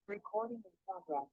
Recording in progress.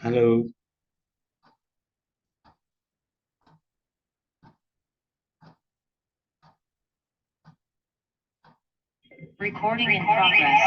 Hello. Recording in progress.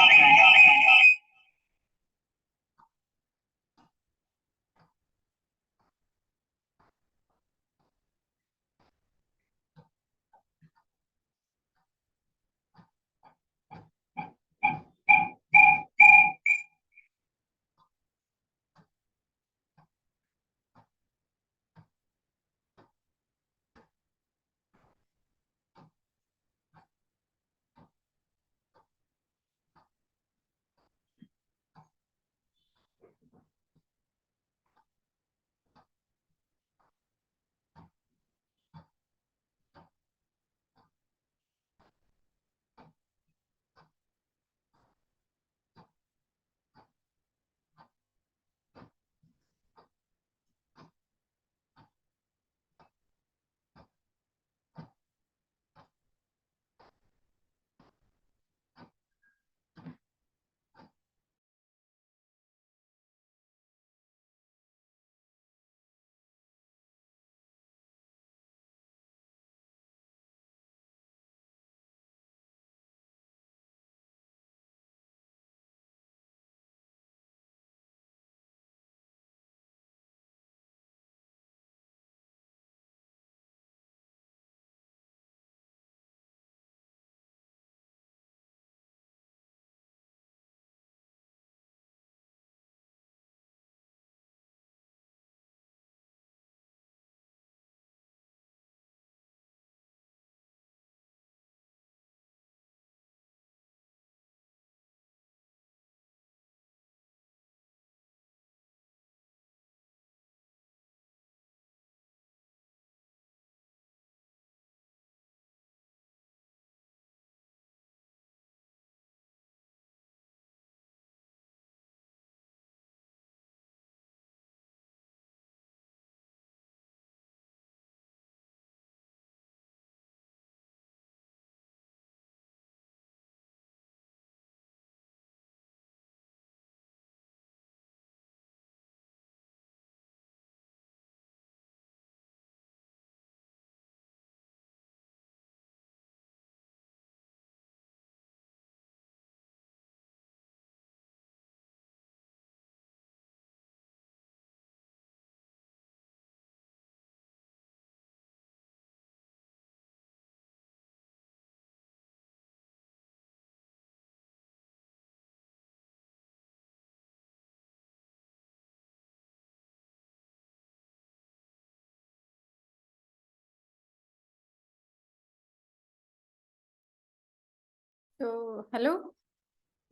So, hello.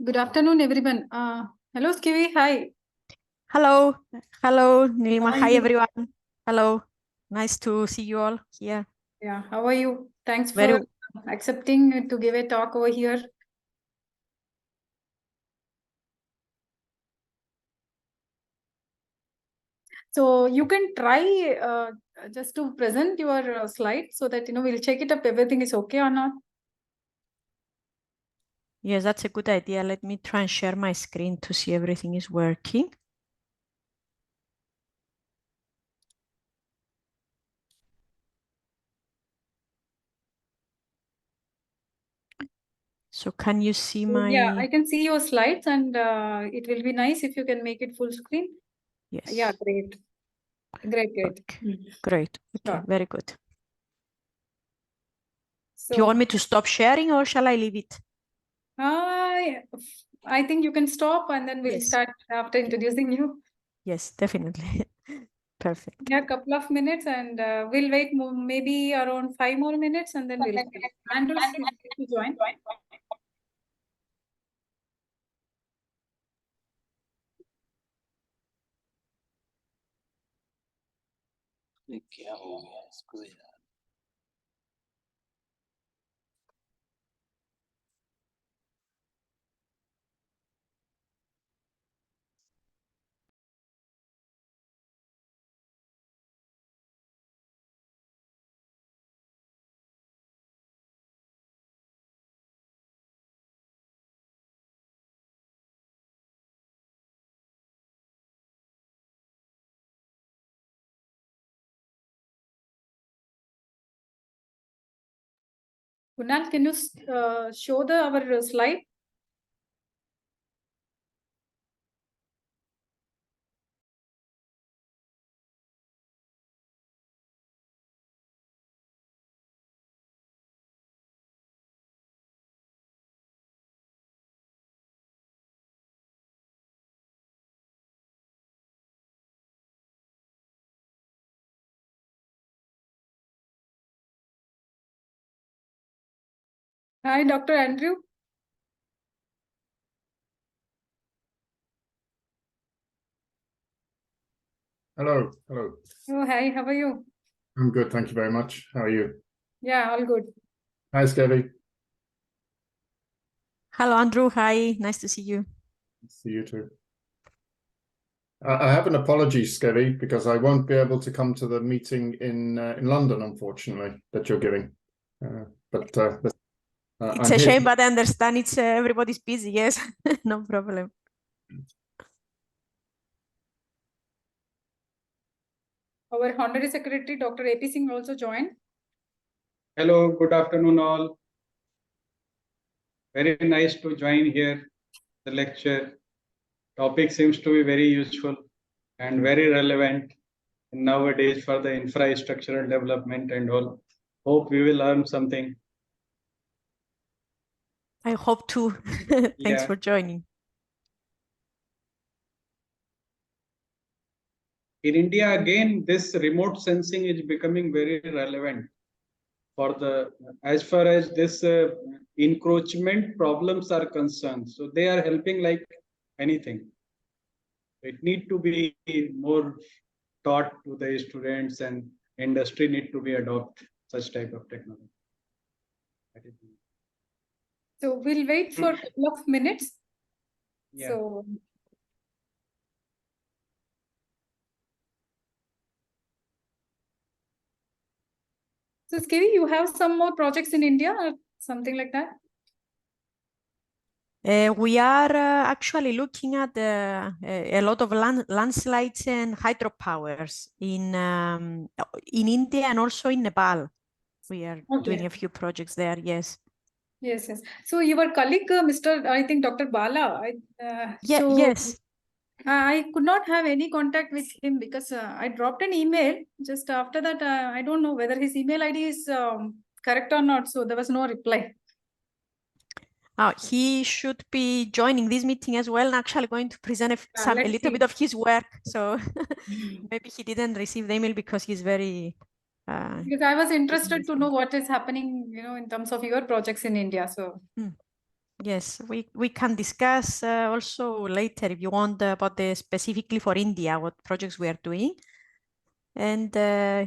Good afternoon, everyone. Hello, Skevi. Hi. Hello, hello, Nilima. How are Hi, you? everyone. Hello. Nice to see you all here. Yeah, how are you? Thanks Very for accepting to give a talk over here. So you can try just to present your slide so that we'll check it up everything is okay or not. Yes, that's a good idea. Let me try and share my screen to see everything is working. So can you see my... Yeah, I can see your slides and it will be nice if you can make it full screen. Yes. Yeah, great. Great. Okay. Great. Okay, Sure. very good. So, Do you want me to stop sharing or shall I leave it? I think you can stop and then we'll Yes. start after introducing you. Yes, definitely. Perfect. Yeah, a couple of minutes and we'll wait maybe around 5 more minutes and then we'll start. Andrew is going to join. क्या हो गया इसको यार? Kunal, can you show our slide? Hi, Dr. Andrew. Hello, hello. Oh, hi, how are you? I'm good, thank you very much. How are you? Yeah, all good. Hi, Skevi. Hello, Andrew. Hi, nice to see you. See you too. I have an apology, Skevi, because I won't be able to come to the meeting in London, unfortunately, that you're giving. It's I'm a here. shame, but I understand it's everybody's busy. Yes, no problem. Our Honorary Secretary, Dr. AP Singh, also joined. Hello, good afternoon all. Very nice to join here, the lecture. Topic seems to be very useful and very relevant nowadays for the infrastructural development and all. Hope we will learn something. I hope to. Thanks Yeah. for joining. In India, again, this remote sensing is becoming very relevant for the, as far as this encroachment problems are concerned. So they are helping like anything. It need to be more taught to the students, and industry need to be adopt such type of technology. So we'll wait for a couple of minutes. Yeah. So Skevi, you have some more projects in India or something like that? We are actually looking at a lot of landslides and hydropowers in India and also in Nepal. We are doing a few projects there. Yes. Yes, yes. So your colleague, Mr. I think Dr. Bala, Yes. I could not have any contact with him because I dropped an email. Just after that, I don't know whether his email ID is correct or not. So there was no reply. He should be joining this meeting as well and actually going to present a little bit of his work. So maybe he didn't receive the email because he's very... because I was interested to know what is happening, in terms of your projects in India. So yes, we can discuss also later if you want about specifically for India, what projects we are doing. And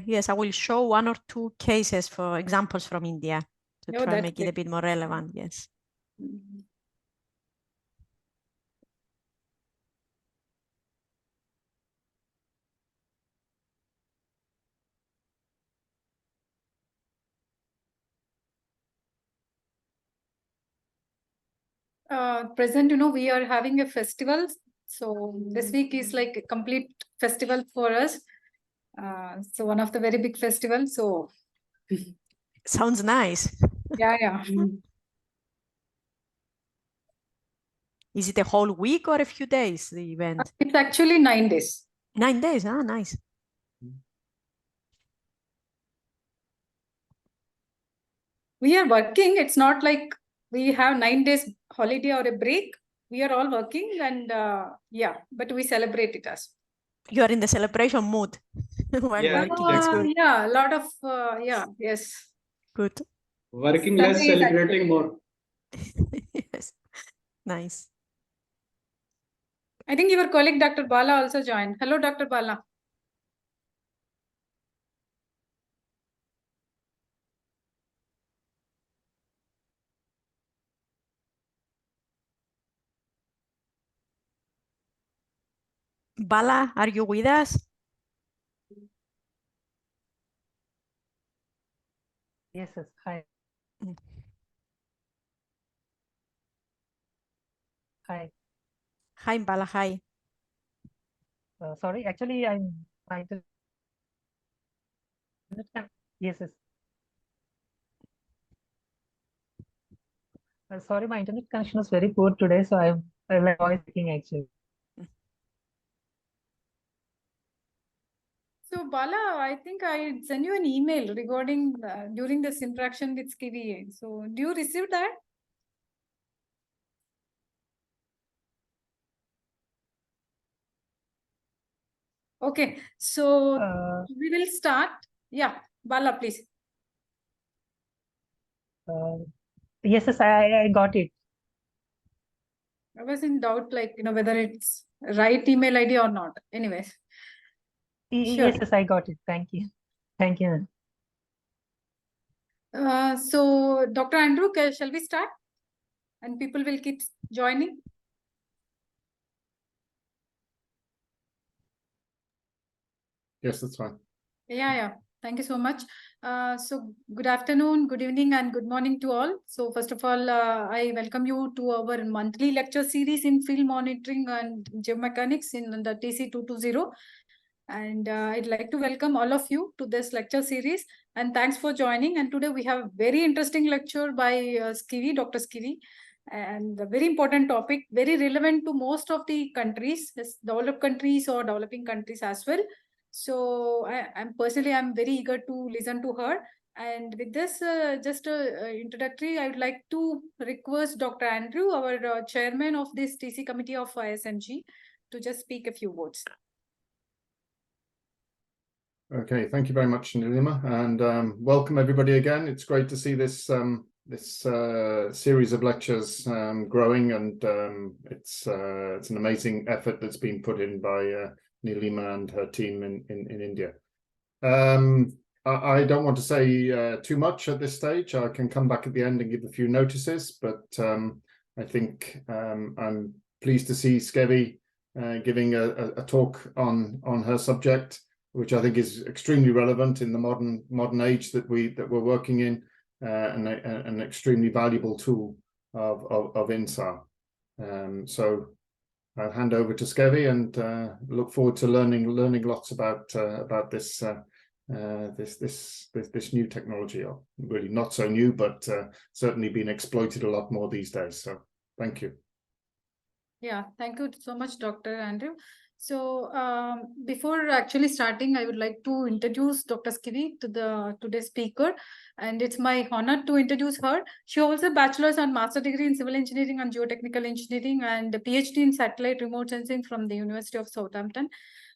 yes, I will show one or two cases for examples from India to try and make it a bit more relevant. Yes. Present, we are having a festival. So this week is like a complete festival for us. So one of the very big festivals. So sounds nice. Yeah. Is it a whole week or a few days, the event? It's actually 9 days. 9 days, nice. We are working. It's not like we have 9 days holiday or a break. We are all working and but we celebrate it as. You are in the celebration mood while working. It's good. Yeah, a lot of, yes. Good. Working less, celebrating more. Yes, nice. I think your colleague Dr. Bala also joined. Hello, Dr. Bala. Bala, are you with us? Yes, hi. Hi. Hi, Bala, hi. Sorry, actually, I'm trying to understand. Yes. Sorry, my internet connection is very poor today, so I'm like voice checking actually. So Bala, I think I sent you an email regarding during this interaction with Skevi. So do you receive that? Okay, so we will start. Yeah, Bala, please. Yes, I got it. I was in doubt, like, whether it's right email ID or not. Anyways. Sure. Yes, I got it. Thank you. Thank you. So Dr. Andrew, shall we start? And people will keep joining. Yes, that's fine. Yeah. Thank you so much. So good afternoon, good evening, and good morning to all. So first of all, I welcome you to our monthly lecture series in field monitoring and geomechanics in the TC 220. And I'd like to welcome all of you to this lecture series. And thanks for joining. And today we have a very interesting lecture by Skevi, Dr. Skevi. And a very important topic, very relevant to most of the countries, developed countries or developing countries as well. So I'm very eager to listen to her. And with this, just introductory, I would like to request Dr. Andrew, our chairman of this TC committee of ISMG, to just speak a few words. Okay, thank you very much, Nilima, and welcome everybody again. It's great to see this series of lectures growing, and it's an amazing effort that's been put in by Nilima and her team in India. I don't want to say too much at this stage. I can come back at the end and give a few notices, but I think I'm pleased to see Skevi giving a talk on her subject, which I think is extremely relevant in the modern age that we're working in, and an extremely valuable tool of InSAR. So I'll hand over to Skevi and look forward to learning lots about this this new technology, or really not so new, but certainly being exploited a lot more these days. So thank you. Yeah, thank you so much, Dr. Andrew. So before actually starting, I would like to introduce Dr. Skevi to today's speaker, and it's my honor to introduce her. She holds a bachelor's and master degree in civil engineering and geotechnical engineering, and a PhD in satellite remote sensing from the University of Southampton.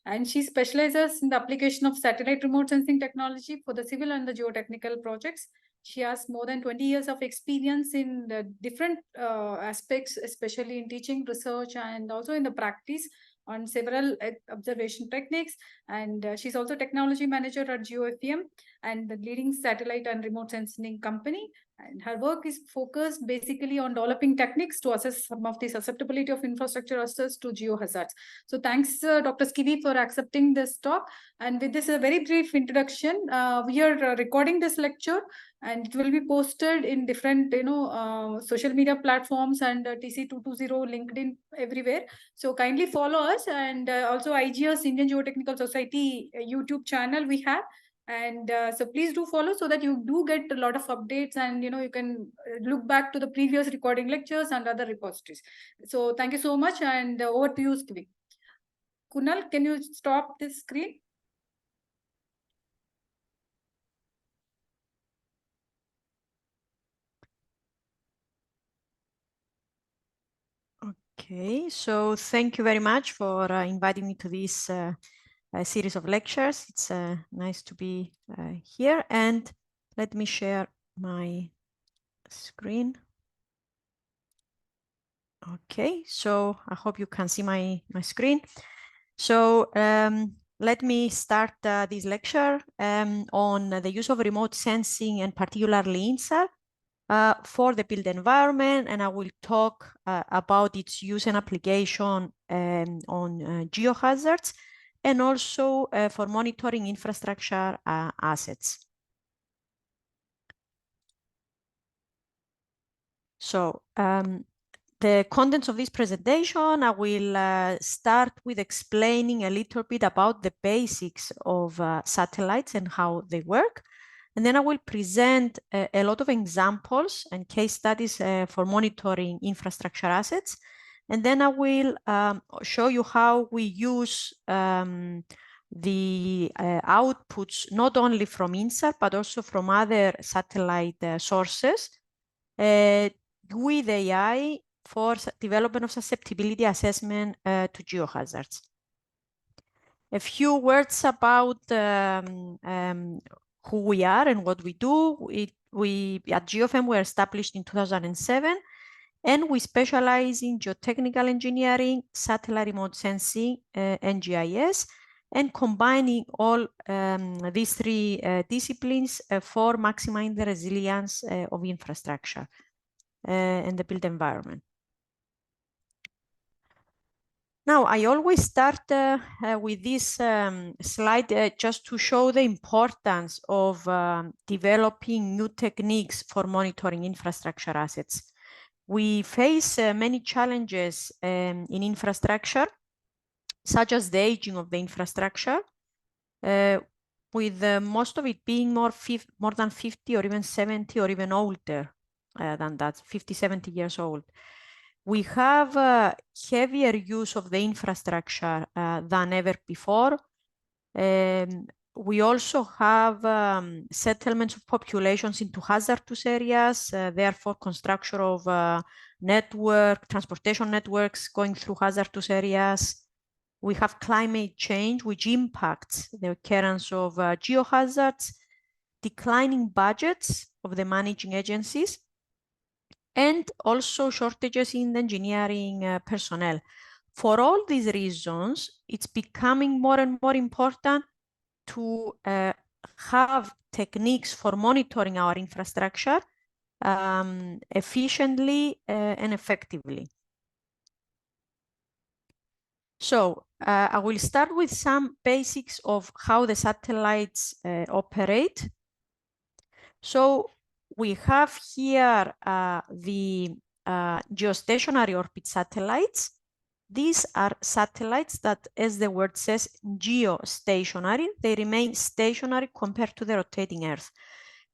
And she specializes in the application of satellite remote sensing technology for the civil and the geotechnical projects. She has more than 20 years of experience in the different aspects, especially in teaching, research, and also in the practice on several observation techniques. And she's also technology manager at GeoFM and the leading satellite and remote sensing company. And her work is focused basically on developing techniques to assess some of the susceptibility of infrastructure assets to geohazards. So thanks, Dr. Skevi, for accepting this talk. And with this, a very brief introduction, we are recording this lecture, and it will be posted in different, social media platforms and TC220, LinkedIn, everywhere. So kindly follow us, and also IGS, Indian Geotechnical Society YouTube channel we have. And so please do follow, so that you do get a lot of updates, and you can look back to the previous recording lectures and other repositories. So thank you so much, and over to you, Skevi. Kunal, can you stop this screen? Okay, so thank you very much for inviting me to this series of lectures. It's nice to be here, and let me share my screen. Okay, so I hope you can see my screen. So let me start this lecture on the use of remote sensing, and particularly InSAR, for the built environment, and I will talk about its use and application on geohazards, and also for monitoring infrastructure assets. So the contents of this presentation, I will start with explaining a little bit about the basics of satellites and how they work. And then I will present a lot of examples and case studies for monitoring infrastructure assets. And then I will show you how we use the outputs, not only from InSAR, but also from other satellite sources with AI for development of susceptibility assessment to geohazards. A few words about who we are and what we do. We at GeoFM were established in 2007, and we specialize in geotechnical engineering, satellite remote sensing, and GIS, and combining all these three disciplines for maximizing the resilience of infrastructure and the built environment. Now, I always start with this slide just to show the importance of developing new techniques for monitoring infrastructure assets. We face many challenges in infrastructure, such as the aging of the infrastructure, with most of it being more than 50 or even 70 or even older than that, 50, 70 years old. We have heavier use of the infrastructure than ever before. We also have settlements of populations into hazardous areas, therefore construction of transportation networks going through hazardous areas. We have climate change, which impacts the occurrence of geohazards, declining budgets of the managing agencies, and also shortages in engineering personnel. For all these reasons, it's becoming more and more important to have techniques for monitoring our infrastructure efficiently and effectively. So I will start with some basics of how the satellites operate. So we have here the geostationary orbit satellites. These are satellites that, as the word says, geostationary. They remain stationary compared to the rotating Earth.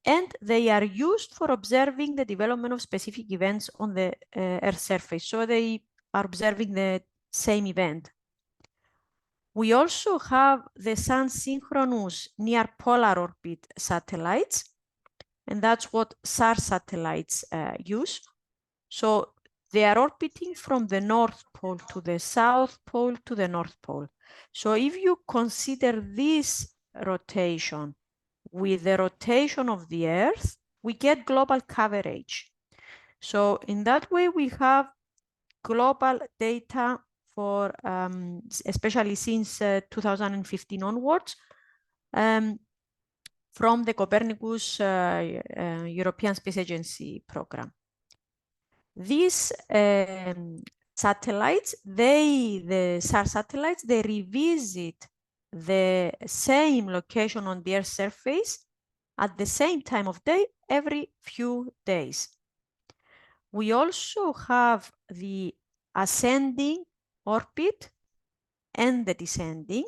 And they are used for observing the development of specific events on the Earth's surface. So they are observing the same event. We also have the sun-synchronous near-polar orbit satellites, and that's what SAR satellites use. So they are orbiting from the North Pole to the South Pole to the North Pole. So if you consider this rotation with the rotation of the Earth, we get global coverage. So in that way, we have global data for, especially since 2015 onwards, from the Copernicus European Space Agency program. These satellites, the SAR satellites, they revisit the same location on the Earth's surface at the same time of day every few days. We also have the ascending orbit and the descending.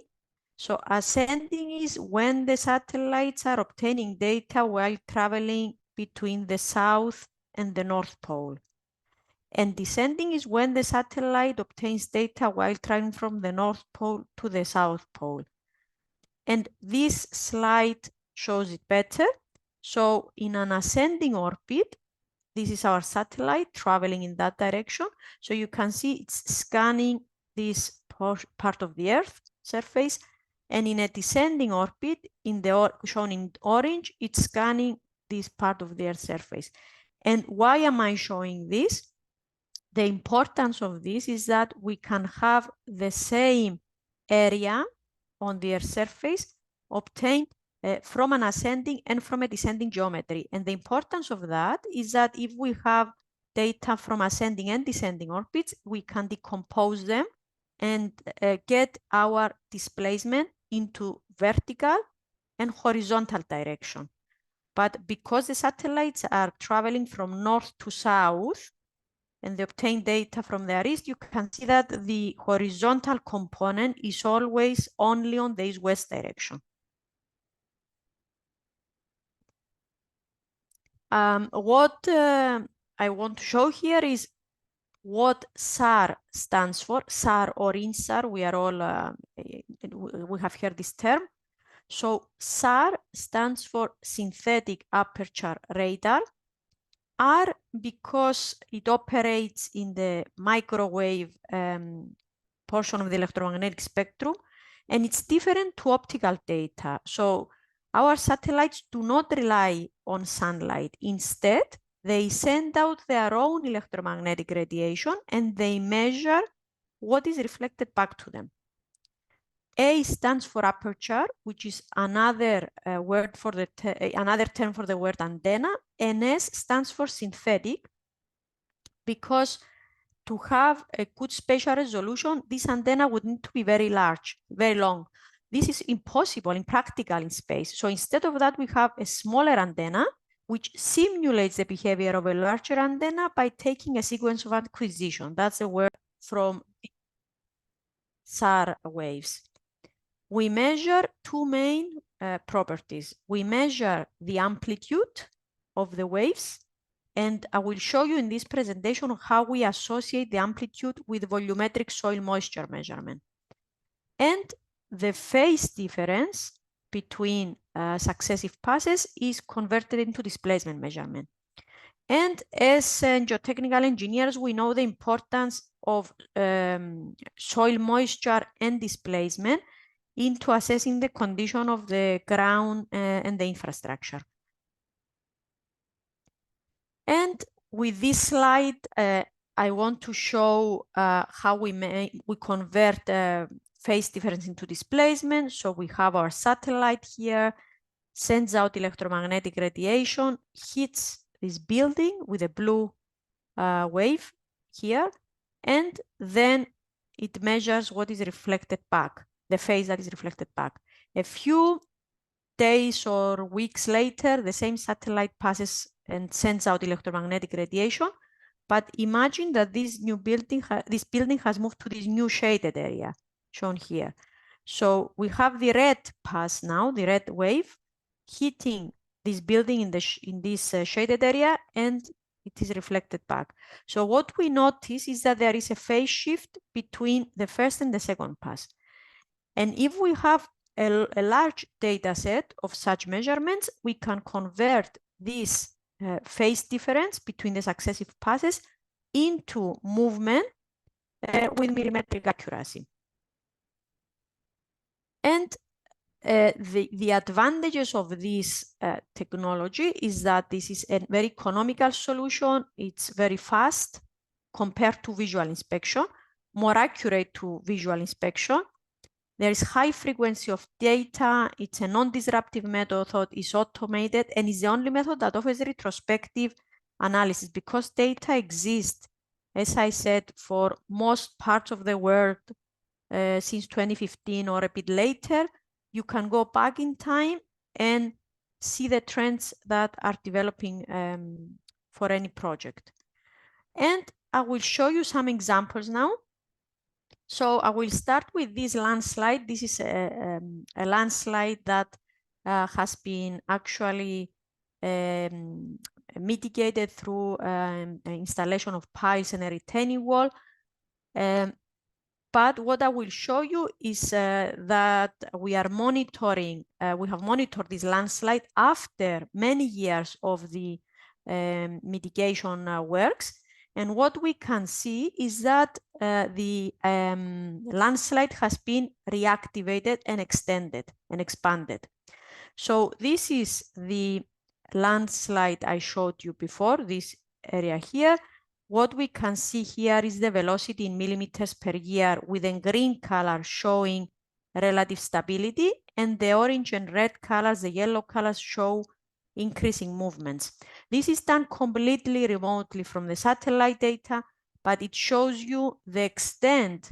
So ascending is when the satellites are obtaining data while traveling between the South and the North Pole. And descending is when the satellite obtains data while traveling from the North Pole to the South Pole. And this slide shows it better. So in an ascending orbit, this is our satellite traveling in that direction. So you can see it's scanning this part of the Earth surface. And in a descending orbit, shown in orange, it's scanning this part of the Earth's surface. And why am I showing this? The importance of this is that we can have the same area on the Earth's surface obtained from an ascending and from a descending geometry. And the importance of that is that if we have data from ascending and descending orbits, we can decompose them and get our displacement into vertical and horizontal direction. But because the satellites are traveling from north to south, and they obtain data from the east, you can see that the horizontal component is always only on the east-west direction. what I want to show here is what SAR stands for. SAR or InSAR, we are all, we have heard this term. So SAR stands for synthetic aperture radar. R because it operates in the microwave portion of the electromagnetic spectrum, and it's different to optical data. So our satellites do not rely on sunlight. Instead, they send out their own electromagnetic radiation and they measure what is reflected back to them. A stands for aperture, which is another word for the another term for the word antenna, and S stands for synthetic, because to have a good spatial resolution, this antenna would need to be very large, very long. This is impossible, impractical in space. So instead of that, we have a smaller antenna, which simulates the behavior of a larger antenna by taking a sequence of acquisition. That's a word from SAR waves. We measure two main properties. We measure the amplitude of the waves, and I will show you in this presentation how we associate the amplitude with volumetric soil moisture measurement. And the phase difference between successive passes is converted into displacement measurement. And as geotechnical engineers, we know the importance of soil moisture and displacement into assessing the condition of the ground and the infrastructure. And with this slide, I want to show how we convert phase difference into displacement. So we have our satellite here, sends out electromagnetic radiation, hits this building with a blue wave here, and then it measures what is reflected back, the phase that is reflected back. A few days or weeks later, the same satellite passes and sends out electromagnetic radiation. But imagine that this new building, this building has moved to this new shaded area shown here. So we have the red pass now, the red wave, hitting this building in this shaded area, and it is reflected back. So what we notice is that there is a phase shift between the first and the second pass. And if we have a large data set of such measurements, we can convert this phase difference between the successive passes into movement with millimetric accuracy. And the advantages of this technology is that this is a very economical solution. It's very fast compared to visual inspection, more accurate to visual inspection. There is high frequency of data. It's a non-disruptive method, it's automated, and is the only method that offers retrospective analysis because data exists, as I said, for most parts of the world since 2015 or a bit later. You can go back in time and see the trends that are developing for any project. And I will show you some examples now. So I will start with this landslide. This is a landslide that has been actually mitigated through installation of piles and a retaining wall. But what I will show you is that we are monitoring, we have monitored this landslide after many years of the mitigation works. And what we can see is that the landslide has been reactivated and extended and expanded. So this is the landslide I showed you before, this area here. What we can see here is the velocity in millimeters per year with a green color showing relative stability, and the orange and red colors, the yellow colors show increasing movements. This is done completely remotely from the satellite data, but it shows you the extent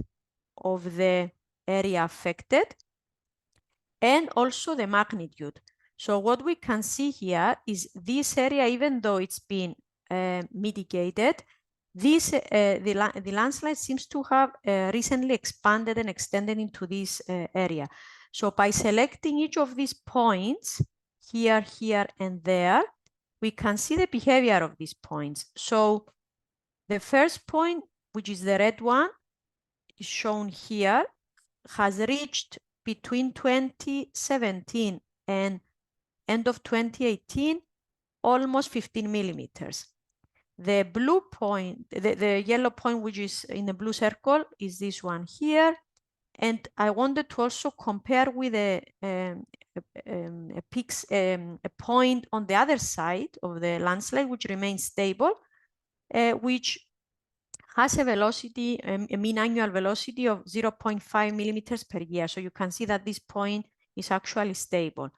of the area affected and also the magnitude. So what we can see here is this area, even though it's been mitigated, this the landslide seems to have recently expanded and extended into this area. So by selecting each of these points here, here, and there, we can see the behavior of these points. So the first point, which is the red one, is shown here, has reached between 2017 and end of 2018 almost 15 millimeters. The blue point, the yellow point, which is in the blue circle, is this one here. And I wanted to also compare with a point on the other side of the landslide, which remains stable, which has a velocity, a mean annual velocity of 0.5 millimeters per year. So you can see that this point is actually stable.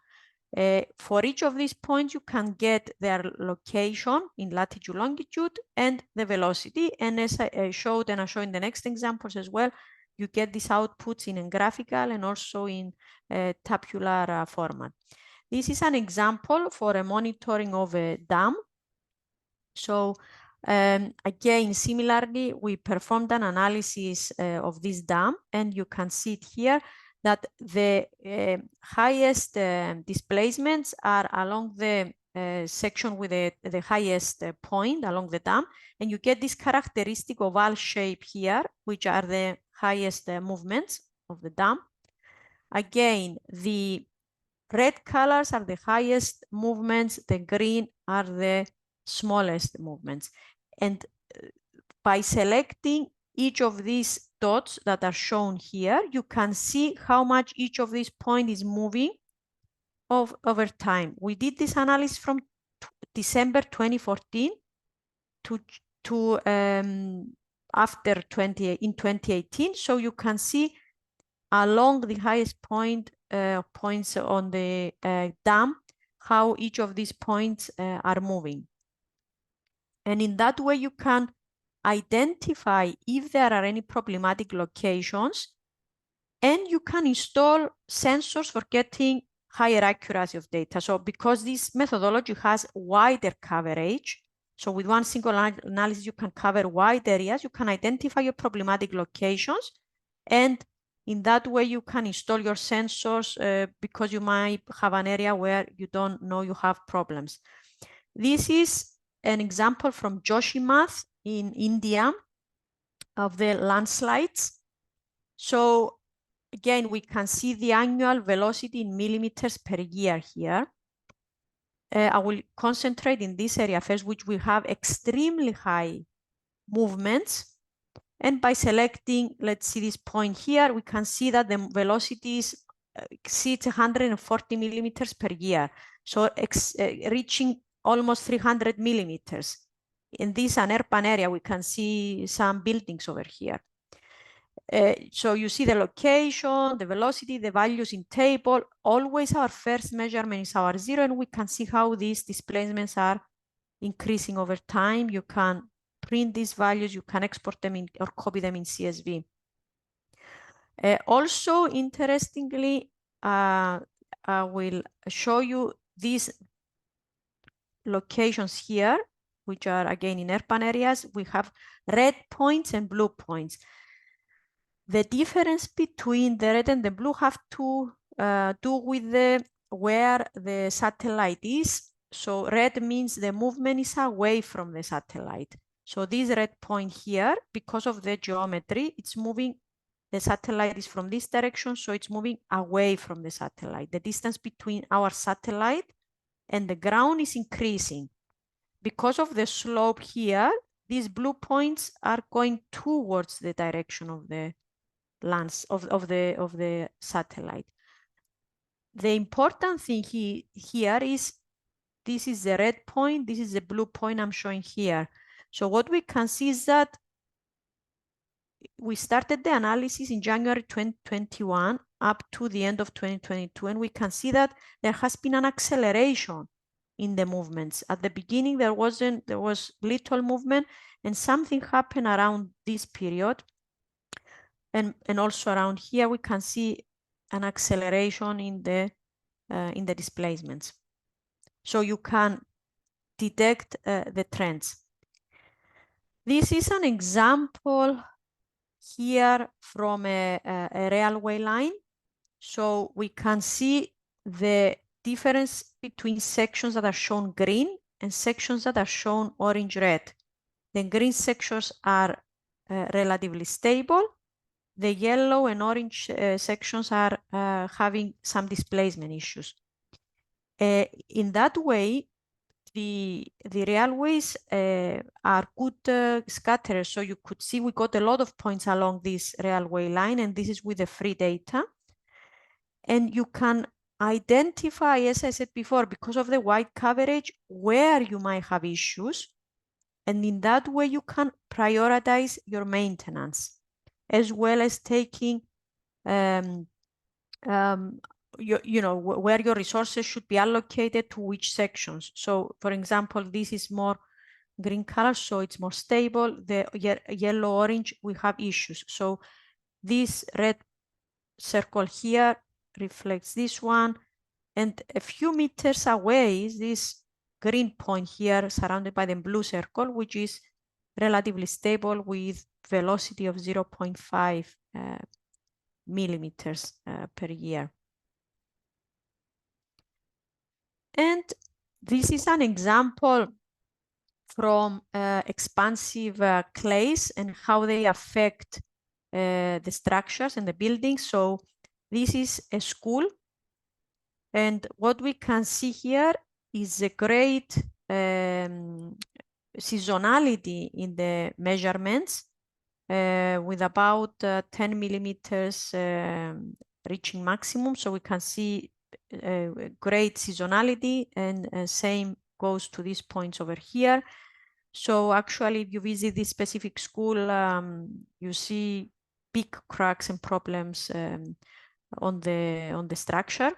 For each of these points, you can get their location in latitude, longitude, and the velocity. And as I showed, and I'll show in the next examples as well, you get these outputs in a graphical and also in a tabular format. This is an example for a monitoring of a dam. So again, similarly, we performed an analysis of this dam, and you can see it here that the highest displacements are along the section with the highest point along the dam, and you get this characteristic oval shape here, which are the highest movements of the dam. Again, the red colors are the highest movements, the green are the smallest movements. And by selecting each of these dots that are shown here, you can see how much each of these points is moving over time. We did this analysis from December 2014 to after 2018. So you can see along the highest points on the dam, how each of these points are moving. And in that way, you can identify if there are any problematic locations, and you can install sensors for getting higher accuracy of data. So because this methodology has wider coverage, so with one single analysis, you can cover wide areas, you can identify your problematic locations, and in that way, you can install your sensors because you might have an area where you don't know you have problems. This is an example from Joshimath in India of the landslides. So again, we can see the annual velocity in millimeters per year here. I will concentrate in this area first, which will have extremely high movements. And by selecting, let's see this point here, we can see that the velocities exceed 140 millimeters per year. So reaching almost 300 millimeters. In this Anerpan area, we can see some buildings over here. So you see the location, the velocity, the values in table. Always our first measurement is our 0, and we can see how these displacements are increasing over time. You can print these values, you can export them in or copy them in CSV. Also, interestingly, I will show you these locations here, which are again in urban areas. We have red points and blue points. The difference between the red and the blue have to do with where the satellite is. So red means the movement is away from the satellite. So this red point here, because of the geometry, it's moving, the satellite is from this direction, so it's moving away from the satellite. The distance between our satellite and the ground is increasing. Because of the slope here, these blue points are going towards the direction of the lands of the satellite. The important thing here is this is the red point, this is the blue point I'm showing here. So what we can see is that we started the analysis in January 2021 up to the end of 2022, and we can see that there has been an acceleration in the movements. At the beginning, there was little movement, and something happened around this period. And also around here, we can see an acceleration in the displacements. So you can detect the trends. This is an example here from a railway line. So we can see the difference between sections that are shown green and sections that are shown orange red. The green sections are relatively stable. The yellow and orange sections are having some displacement issues. In that way, the railways are good scatterers. So you could see we got a lot of points along this railway line, and this is with the free data. And you can identify, as I said before, because of the wide coverage, where you might have issues. And in that way, you can prioritize your maintenance, as well as taking you know, where your resources should be allocated to which sections. So for example, this is more green color, so it's more stable. The yellow orange, we have issues. So this red circle here reflects this one, and a few meters away is this green point here surrounded by the blue circle, which is relatively stable with velocity of 0.5 millimeters per year. And this is an example from expansive clays and how they affect the structures and the buildings. So this is a school, and what we can see here is a great seasonality in the measurements with about 10 millimeters reaching maximum. So we can see great seasonality, and same goes to these points over here. So actually, if you visit this specific school, you see big cracks and problems on the structure.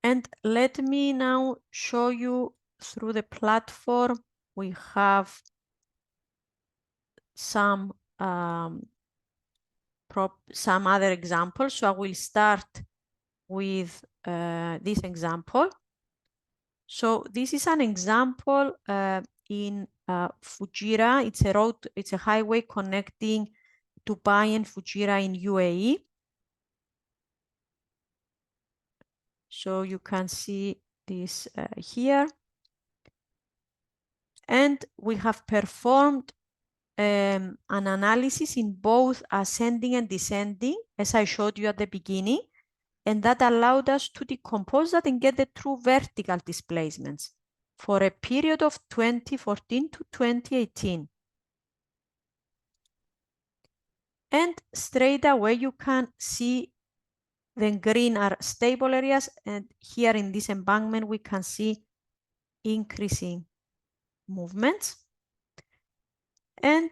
And let me now show you through the platform. We have some other examples. So I will start with this example. So this is an example in Fujairah. It's a road, it's a highway connecting Dubai and Fujairah in UAE. So you can see this here. And we have performed an analysis in both ascending and descending, as I showed you at the beginning. And that allowed us to decompose that and get the true vertical displacements for a period of 2014 to 2018. And straight away, you can see the green are stable areas. And here in this embankment, we can see increasing movements. And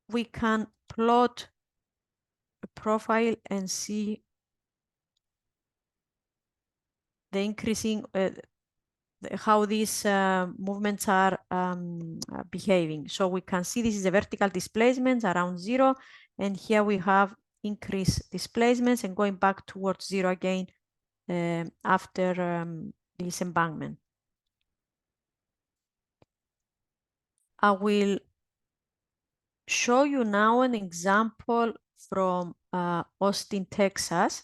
we can plot a profile and see the increasing, how these movements are behaving. So we can see this is a vertical displacement around 0. And here we have increased displacements and going back towards 0 again after this embankment. I will show you now an example from Austin, Texas.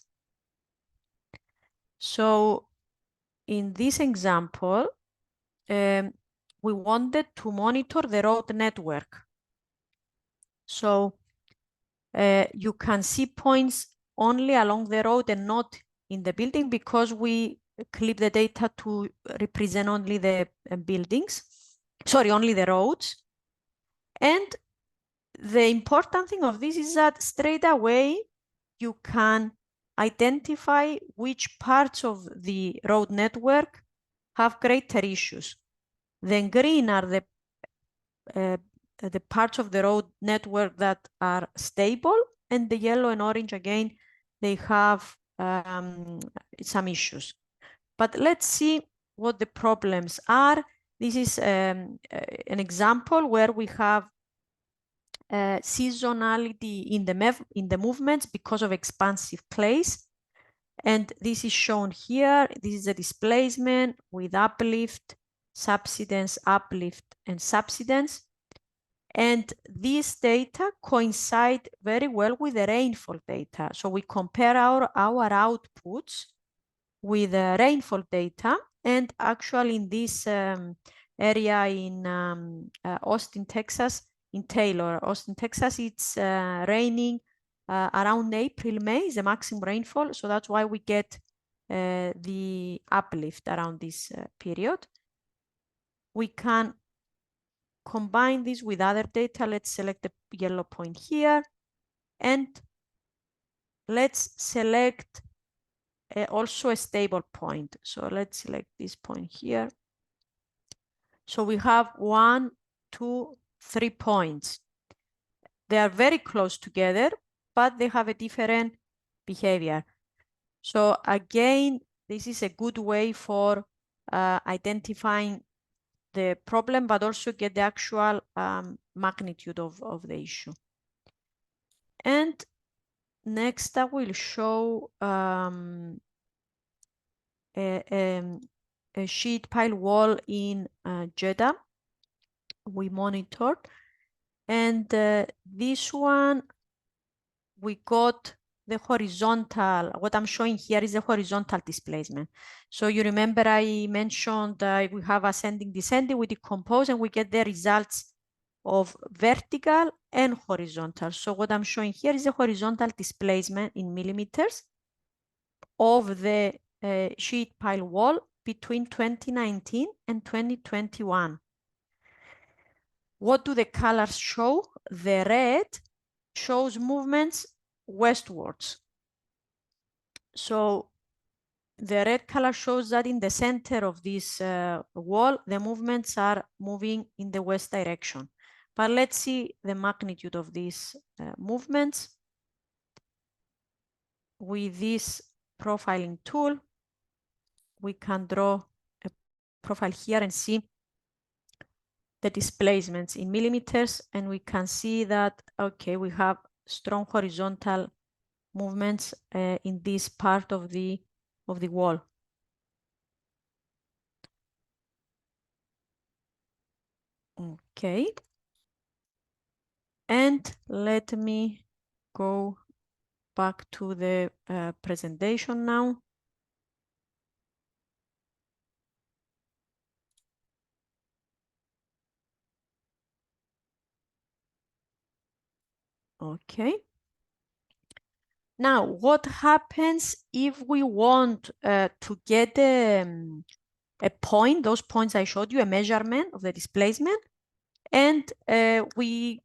So in this example, we wanted to monitor the road network. So you can see points only along the road and not in the building, because we clip the data to represent only the buildings, sorry, only the roads. And the important thing of this is that straight away, you can identify which parts of the road network have greater issues. The green are the parts of the road network that are stable, and the yellow and orange, again, they have some issues. But let's see what the problems are. This is an example where we have seasonality in the movements because of expansive clays. And this is shown here. This is a displacement with uplift, subsidence, uplift, and subsidence. And these data coincide very well with the rainfall data. So we compare our outputs with rainfall data. And actually in this area in Austin, Texas, in Taylor, Austin, Texas, it's raining around April, May is the maximum rainfall. So that's why we get the uplift around this period. We can combine this with other data. Let's select the yellow point here, and let's select also a stable point. So let's select this point here. So we have 1, 2, 3 points. They are very close together, but they have a different behavior. So again, this is a good way for identifying the problem, but also get the actual magnitude of the issue. And next, I will show a sheet pile wall in Jeddah we monitored. And this one, we got the horizontal, what I'm showing here is the horizontal displacement. So you remember I mentioned we have ascending, descending, we decompose and we get the results of vertical and horizontal. So what I'm showing here is the horizontal displacement in millimeters of the sheet pile wall between 2019 and 2021. What do the colors show? The red shows movements westwards. So the red color shows that in the center of this wall, the movements are moving in the west direction. But let's see the magnitude of these movements. With this profiling tool, we can draw a profile here and see the displacements in millimeters, and we can see that, okay, we have strong horizontal movements in this part of the wall. Okay. And let me go back to the presentation now. Okay. Now, what happens if we want to get a point, those points I showed you, a measurement of the displacement, and we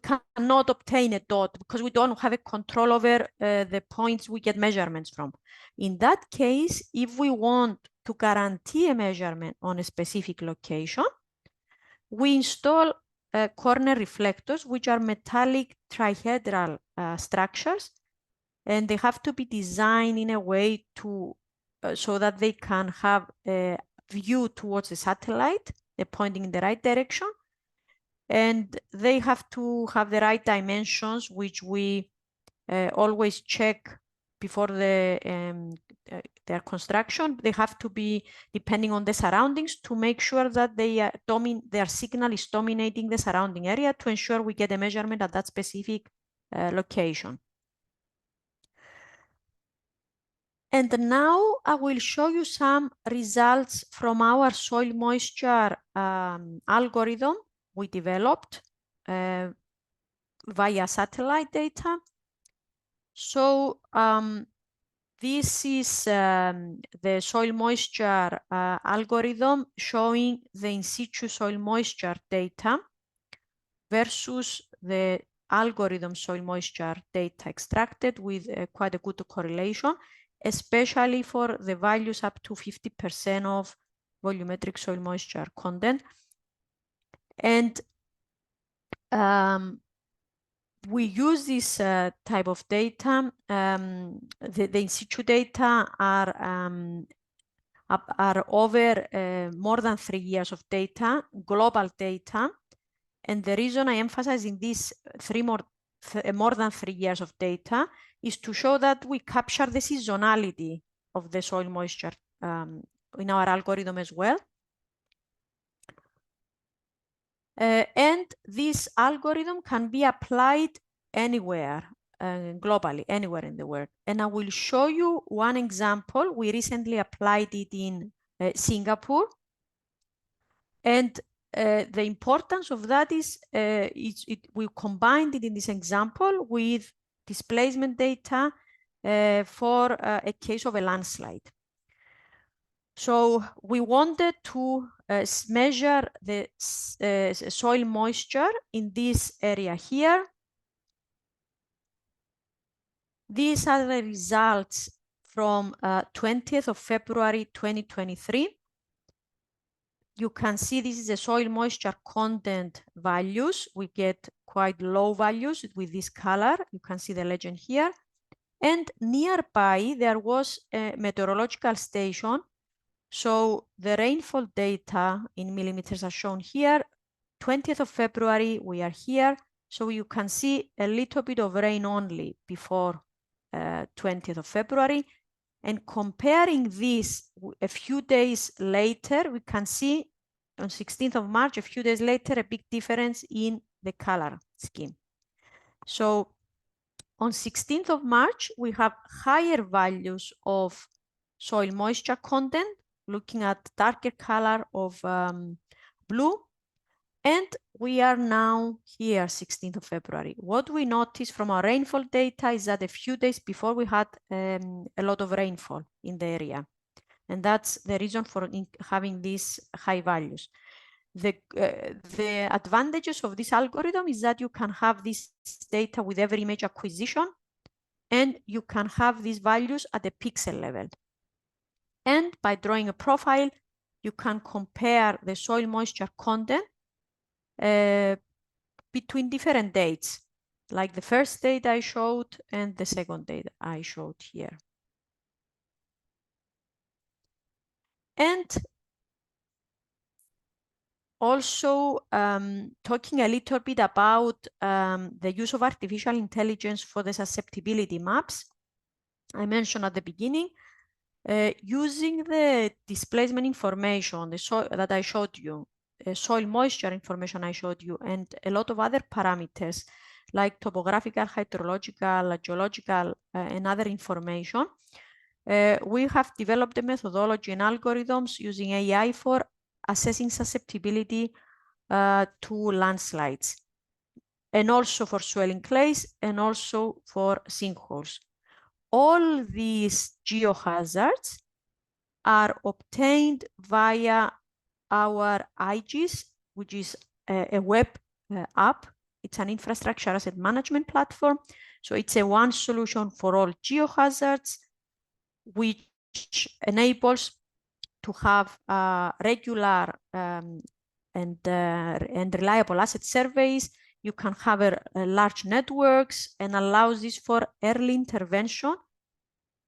cannot obtain a dot because we don't have a control over the points we get measurements from. In that case, if we want to guarantee a measurement on a specific location, we install corner reflectors, which are metallic trihedral structures, and they have to be designed in a way to so that they can have a view towards the satellite, they're pointing in the right direction, and they have to have the right dimensions, which we always check before their construction. They have to be depending on the surroundings to make sure that their signal is dominating the surrounding area to ensure we get a measurement at that specific location. And now I will show you some results from our soil moisture algorithm we developed via satellite data. So this is the soil moisture algorithm showing the in situ soil moisture data versus the algorithm soil moisture data extracted with quite a good correlation, especially for the values up to 50% of volumetric soil moisture content. And we use this type of data. The in situ data are over more than 3 years of data, global data. And the reason I emphasize in this more than 3 years of data is to show that we capture the seasonality of the soil moisture in our algorithm as well. And this algorithm can be applied anywhere globally, anywhere in the world. And I will show you one example. We recently applied it in Singapore. And the importance of that is we combined it in this example with displacement data for a case of a landslide. So we wanted to measure the soil moisture in this area here. These are the results from 20th of February 2023. You can see this is the soil moisture content values. We get quite low values with this color. You can see the legend here. And nearby, there was a meteorological station. So the rainfall data in millimeters are shown here. 20th of February, we are here. So you can see a little bit of rain only before 20th of February. And comparing this a few days later, we can see on 16th of March, a few days later, a big difference in the color scheme. So on 16th of March, we have higher values of soil moisture content, looking at darker color of blue. And we are now here, 16th of February. What we notice from our rainfall data is that a few days before we had a lot of rainfall in the area. And that's the reason for having these high values. The advantages of this algorithm is that you can have this data with every image acquisition, and you can have these values at the pixel level. And by drawing a profile, you can compare the soil moisture content between different dates, like the first date I showed and the second date I showed here. And also talking a little bit about the use of artificial intelligence for the susceptibility maps. I mentioned at the beginning, using the displacement information that I showed you, soil moisture information I showed you, and a lot of other parameters like topographical, hydrological, geological, and other information. We have developed a methodology and algorithms using AI for assessing susceptibility to landslides, and also for swelling clays, and also for sinkholes. All these geohazards are obtained via our IGIS, which is a web app. It's an infrastructure asset management platform. So it's a one solution for all geohazards, which enables to have regular and reliable asset surveys. You can have large networks, and allows this for early intervention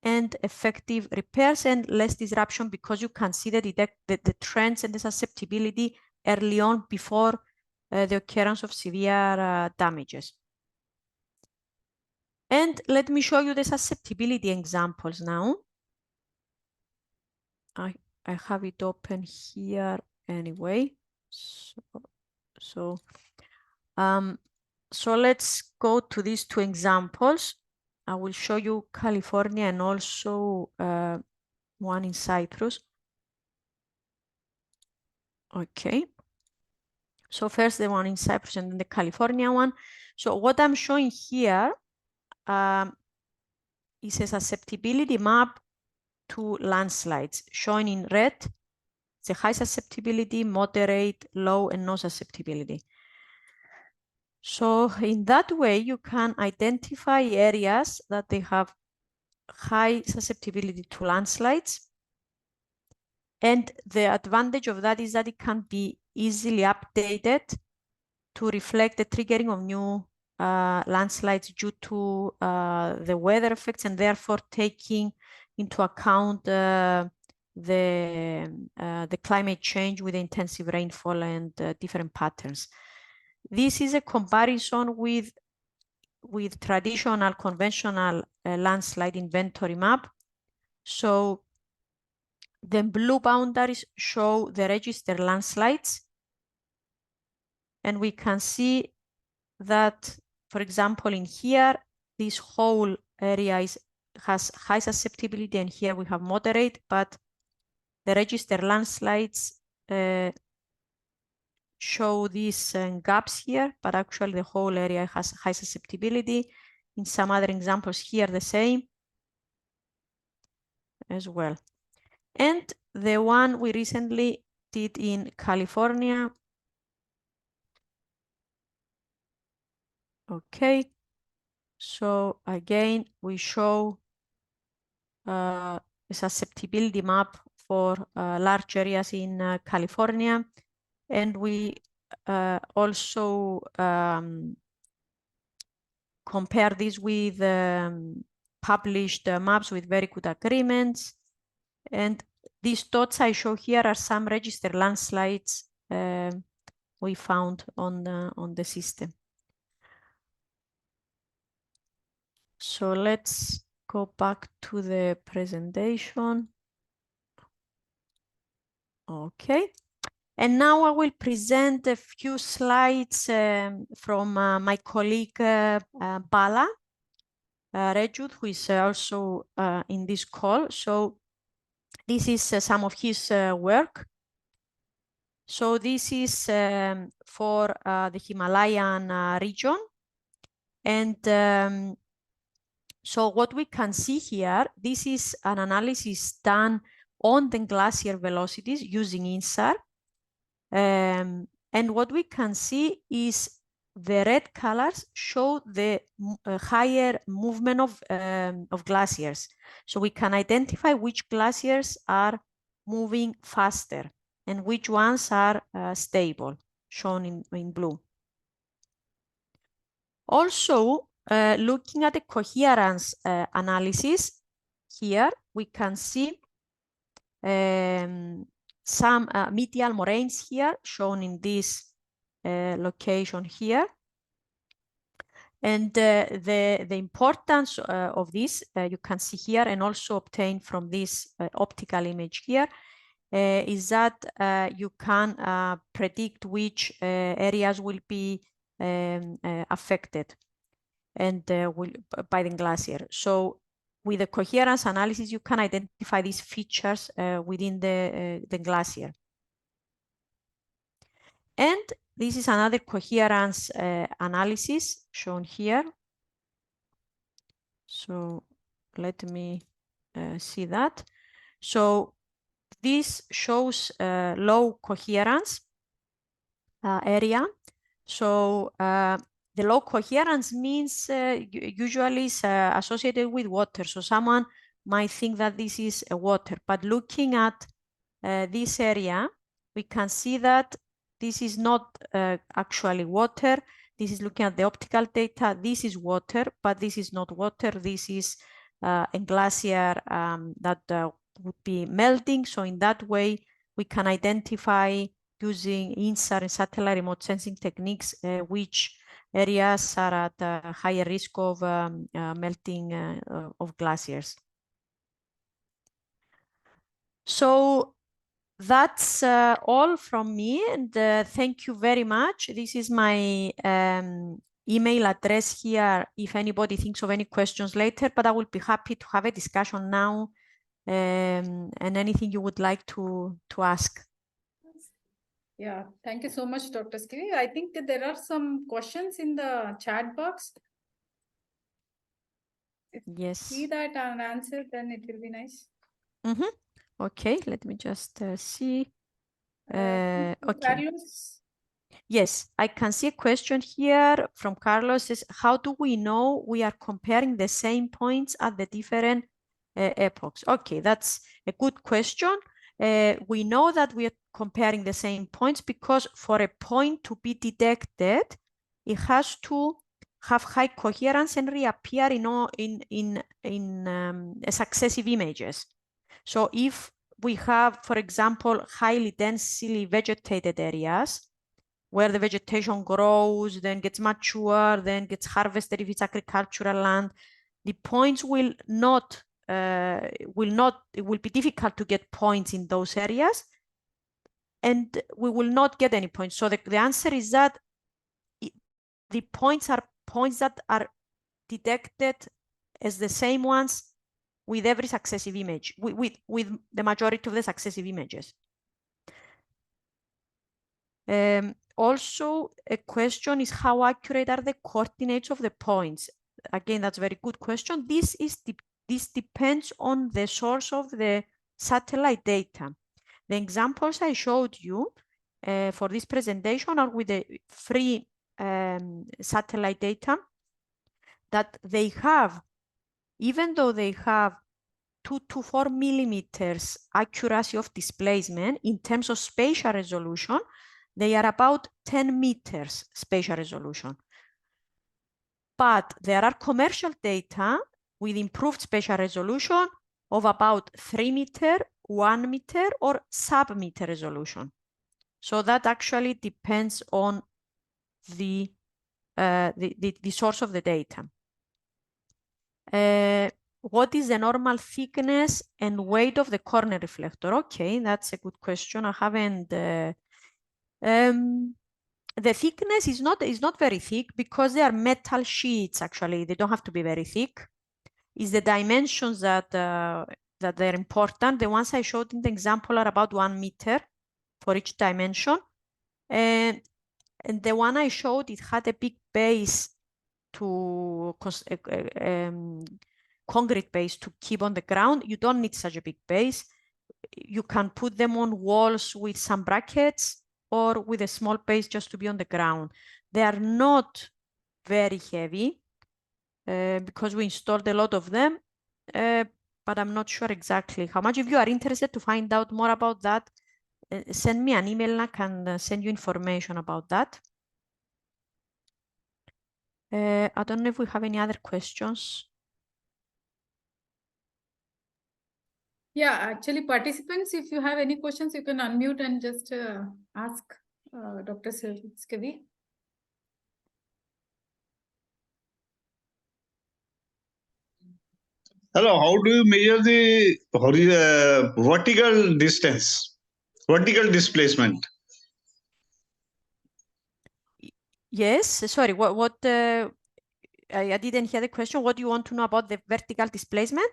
and effective repairs and less disruption, because you can see the trends and the susceptibility early on before the occurrence of severe damages. And let me show you the susceptibility examples now. I have it open here anyway. So let's go to these two examples. I will show you California and also one in Cyprus. Okay. So first the one in Cyprus and then the California one. So what I'm showing here is a susceptibility map to landslides, shown in red. It's a high susceptibility, moderate, low, and no susceptibility. So in that way, you can identify areas that they have high susceptibility to landslides. And the advantage of that is that it can be easily updated to reflect the triggering of new landslides due to the weather effects, and therefore taking into account the climate change with intensive rainfall and different patterns. This is a comparison with traditional conventional landslide inventory map. So the blue boundaries show the registered landslides. And we can see that, for example, in here, this whole area has high susceptibility, and here we have moderate, but the registered landslides show these gaps here, but actually the whole area has high susceptibility. In some other examples here, the same as well. And the one we recently did in California. Okay, so again, we show a susceptibility map for large areas in California. And we also compare this with published maps with very good agreements. And these dots I show here are some registered landslides we found on the system. So let's go back to the presentation. Okay. And now I will present a few slides from my colleague Bala Rejut, who is also in this call. So this is some of his work. So this is for the Himalayan region. And so what we can see here, this is an analysis done on the glacier velocities using InSAR. And what we can see is the red colors show the higher movement of glaciers. So we can identify which glaciers are moving faster and which ones are stable, shown in blue. Also, looking at the coherence analysis, here we can see some medial moraines here, shown in this location here. And the importance of this, you can see here, and also obtained from this optical image here, is that you can predict which areas will be affected and by the glacier. So with the coherence analysis, you can identify these features within the glacier. And this is another coherence analysis shown here. So let me see that. So this shows low coherence area. So the low coherence means usually is associated with water. So someone might think that this is a water, but looking at this area, we can see that this is not actually water. This is looking at the optical data. This is water, but this is not water. This is a glacier that would be melting. So in that way, we can identify using InSAR and satellite remote sensing techniques which areas are at a higher risk of melting of glaciers. So that's all from me, and thank you very much. This is my email address here if anybody thinks of any questions later, but I will be happy to have a discussion now and anything you would like to ask. Yeah, thank you so much, Dr. Skevi. I think that there are some questions in the chat box. If Yes. see that and answer, then it will be nice. Mm-hmm. Okay, let me just see. Okay. Carlos? Yes, I can see a question here from Carlos. Says, how do we know we are comparing the same points at the different epochs? Okay, that's a good question. We know that we are comparing the same points because for a point to be detected, it has to have high coherence and reappear in successive images. So if we have, for example, highly densely vegetated areas where the vegetation grows, then gets mature, then gets harvested if it's agricultural land, the points will not, it will be difficult to get points in those areas, and we will not get any points. So the answer is that the points are points that are detected as the same ones with every successive image, with the majority of the successive images. Also, a question is how accurate are the coordinates of the points? Again, that's a very good question. This depends on the source of the satellite data. The examples I showed you for this presentation are with the free satellite data that they have, even though they have 2 to 4 millimeters accuracy of displacement in terms of spatial resolution, they are about 10 meters spatial resolution. But there are commercial data with improved spatial resolution of about 3 meter, 1 meter, or sub-meter resolution. So that actually depends on the source of the data. What is the normal thickness and weight of the corner reflector? Okay, that's a good question. I haven't. The thickness is not very thick because they are metal sheets. Actually, they don't have to be very thick. It's the dimensions that they're important. The ones I showed in the example are about 1 meter for each dimension, and the one I showed, it had a big base to concrete base to keep on the ground. You don't need such a big base. You can put them on walls with some brackets or with a small base just to be on the ground. They are not very heavy because we installed a lot of them, but I'm not sure exactly how much. If you are interested to find out more about that, send me an email and I can send you information about that. I don't know if we have any other questions. Yeah, actually, participants, if you have any questions, you can unmute and just ask Dr. Skevi. Hello, how do you measure the vertical distance, vertical displacement? Yes, sorry, what I didn't hear the question. What do you want to know about the vertical displacement?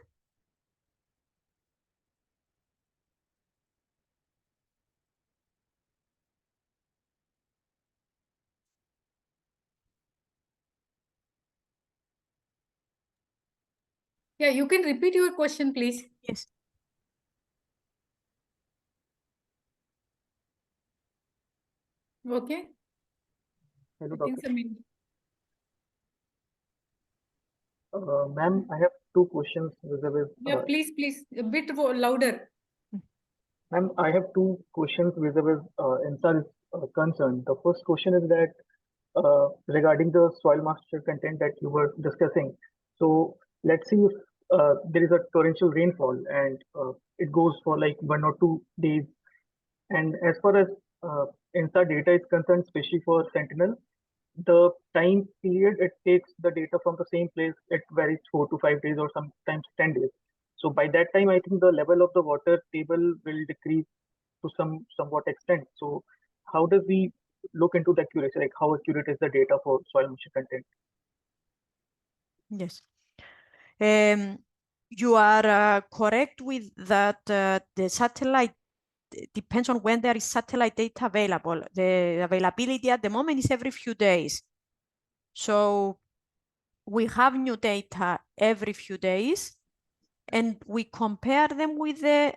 Yeah, you can repeat your question, please. Yes. Okay. Hello, I think Doctor. Ma'am, I have two questions. Yeah, please, a bit louder. Ma'am, I have two questions vis-a-vis InSAR is concerned. The first question is that regarding the soil moisture content that you were discussing. So let's see if there is a torrential rainfall and it goes for like 1 or 2 days. And as far as InSAR data is concerned, especially for Sentinel, the time period it takes the data from the same place, it varies 4 to 5 days or sometimes 10 days. So by that time, I think the level of the water table will decrease to somewhat extent. So how does we look into the accuracy, like how accurate is the data for soil moisture content? Yes. You are correct with that. The satellite depends on when there is satellite data available. The availability at the moment is every few days. So we have new data every few days and we compare them with the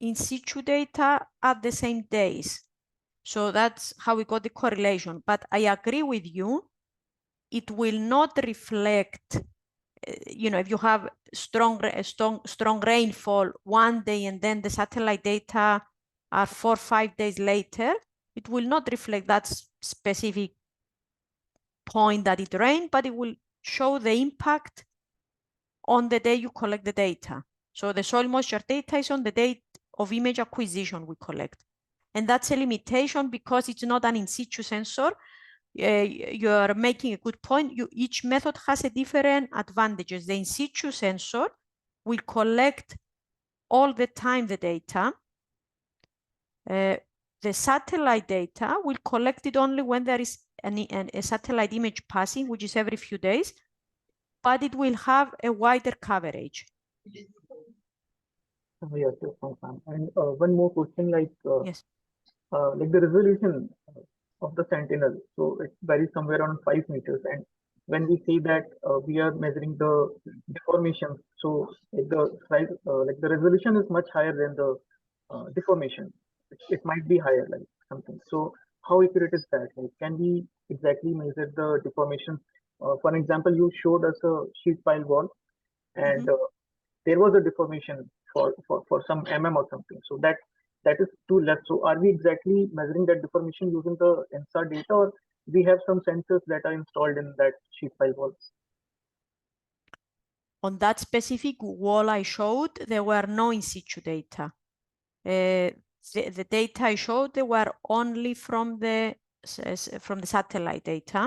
in situ data at the same days. So that's how we got the correlation. But I agree with you, it will not reflect, if you have strong rainfall one day and then the satellite data are 4 or 5 days later, it will not reflect that specific point that it rained, but it will show the impact on the day you collect the data. So the soil moisture data is on the date of image acquisition we collect. And that's a limitation because it's not an in situ sensor. You're making a good point. Each method has a different advantages. The in situ sensor will collect all the time the data. The satellite data will collect it only when there is a satellite image passing, which is every few days. but it will have a wider coverage. Yes, yes, thanks, ma'am. And one more question, Yes. like the resolution of the sentinel. So it varies somewhere around 5 meters. And when we say that we are measuring the deformation, so like the size, like the resolution is much higher than the deformation. It might be higher, like something. So how accurate is that? Like, can we exactly measure the deformation? For an example, you showed us a sheet pile wall, and there was a deformation for some or something. So that is too less. So are we exactly measuring that deformation using the InSAR data, or we have some sensors that are installed in that sheet pile walls? On that specific wall I showed, there were no in situ data. The data I showed, they were only from the satellite data.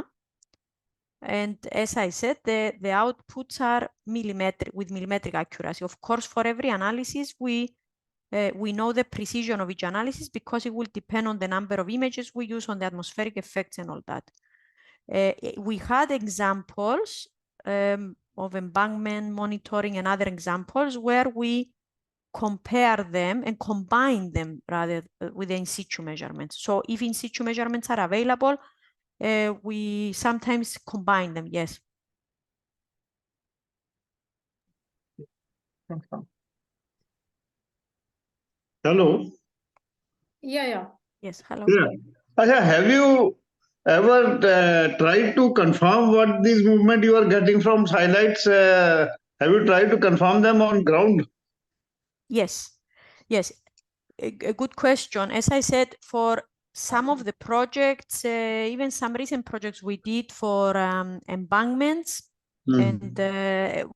And as I said, the outputs are with millimetric accuracy. Of course, for every analysis, we know the precision of each analysis because it will depend on the number of images we use, on the atmospheric effects and all that. We had examples of embankment monitoring and other examples where we compare them and combine them rather with the in situ measurements. So if in situ measurements are available, we sometimes combine them, yes. Thanks, ma'am. Hello. Yeah. Yes, hello. Yeah. Asha, have you ever tried to confirm what these movement you are getting from satellites? Have you tried to confirm them on ground? Yes. A good question. As I said, for some of the projects, even some recent projects we did for embankments, and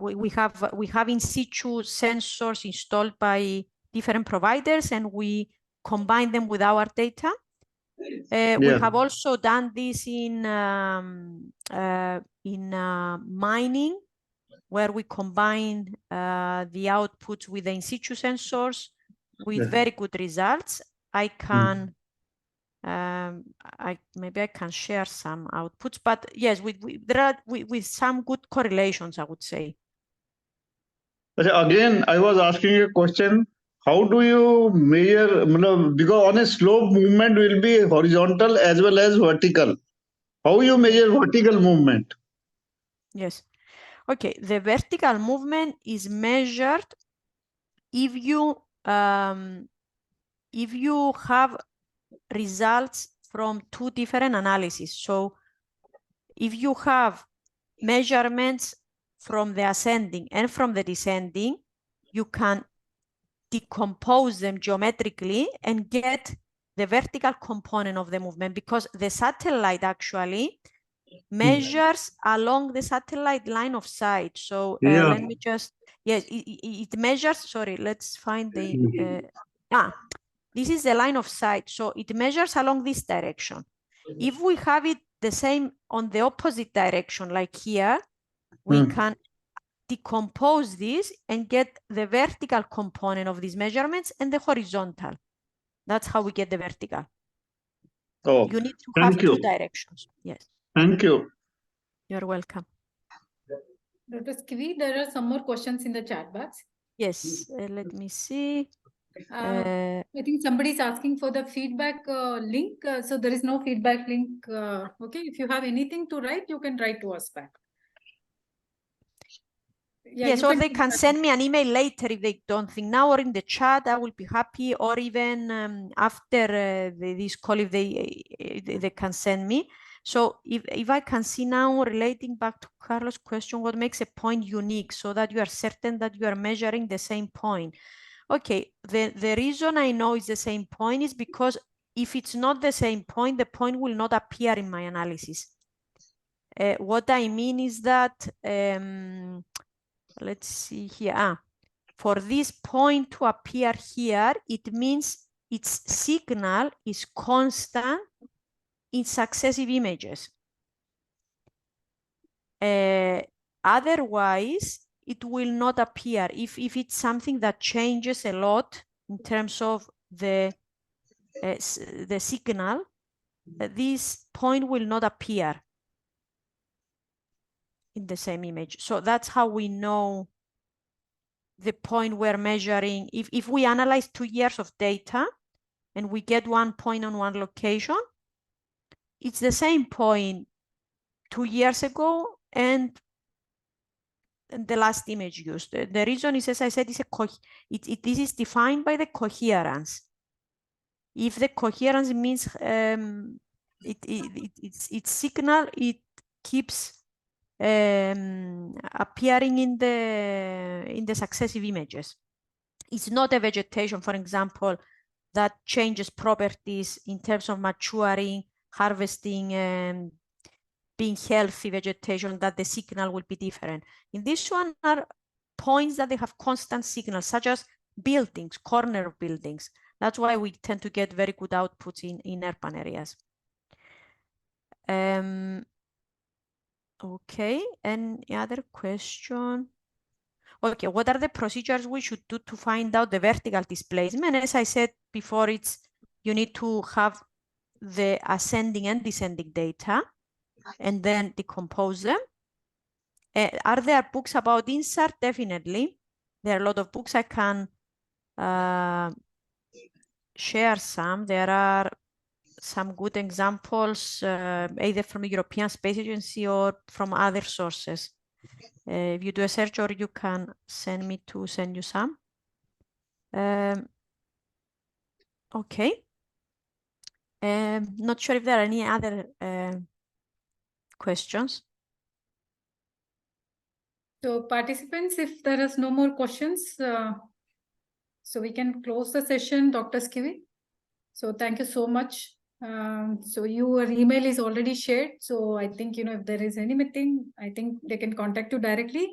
we have in situ sensors installed by different providers, and we combine them with our data. We have also done this in mining, where we combine the outputs with the in situ sensors with very good results. I can maybe I can share some outputs, but yes, there are with some good correlations, I would say. Again, I was asking a question. How do you measure? Because on a slope, movement will be horizontal as well as vertical. How you measure vertical movement? Yes. Okay. The vertical movement is measured if you have results from two different analyses. So if you have measurements from the ascending and from the descending, you can decompose them geometrically and get the vertical component of the movement, because the satellite actually measures along the satellite line of sight. So let me just, yes, it measures, sorry, let's find the, this is the line of sight. So it measures along this direction. If we have it the same on the opposite direction, like here, we can decompose this and get the vertical component of these measurements and the horizontal. That's how we get the vertical. Oh, you need to have two directions. Yes. Thank you. You're welcome. Dr. Skevi, there are some more questions in the chat box. Yes, let me see. I think somebody's asking for the feedback link. So there is no feedback link. Okay, if you have anything to write, you can write to us back. Yeah, yes, or they can send me an email later if they don't think now, or in the chat. I will be happy, or even after this call, if they can send me. So if I can see now, relating back to Carlos' question, what makes a point unique so that you are certain that you are measuring the same point? Okay, the reason I know it's the same point is because if it's not the same point, the point will not appear in my analysis. What I mean is that, let's see here. For this point to appear here, it means its signal is constant in successive images. Otherwise, it will not appear. If it's something that changes a lot in terms of the signal, this point will not appear. in the same image. So that's how we know the point we're measuring. If we analyze 2 years of data and we get one point on one location, it's the same point 2 years ago and the last image used. The reason is, as I said, this is defined by the coherence. If the coherence means its signal, it keeps appearing in the successive images. It's not a vegetation, for example, that changes properties in terms of maturing, harvesting, and being healthy vegetation, that the signal will be different. In this one are points that they have constant signals, such as buildings, corner of buildings. That's why we tend to get very good outputs in urban areas. Okay, any other question? Okay, what are the procedures we should do to find out the vertical displacement? As I said before, you need to have the ascending and descending data and then decompose them. Are there books about InSAR? Definitely. There are a lot of books. I can share some. There are some good examples, either from the European Space Agency or from other sources. If you do a search, or you can send you some. Okay. Not sure if there are any other questions. So participants, if there is no more questions, so we can close the session, Dr. Skevi. So thank you so much. So your email is already shared. So I think, if there is anything, I think they can contact you directly.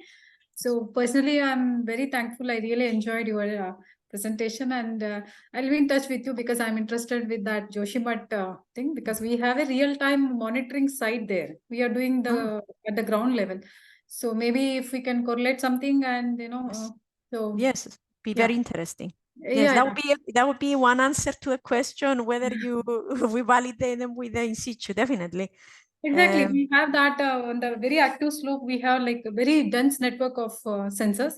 So personally, I'm very thankful. I really enjoyed your presentation, and I'll be in touch with you because I'm interested with that Joshimath thing, because we have a real-time monitoring site there. We are doing at the ground level. So maybe if we can correlate something, and so yes, be very interesting. Yes, that would be one answer to a question, whether we validate them with the in situ, definitely. Exactly. We have that on the very active slope. We have like a very dense network of sensors,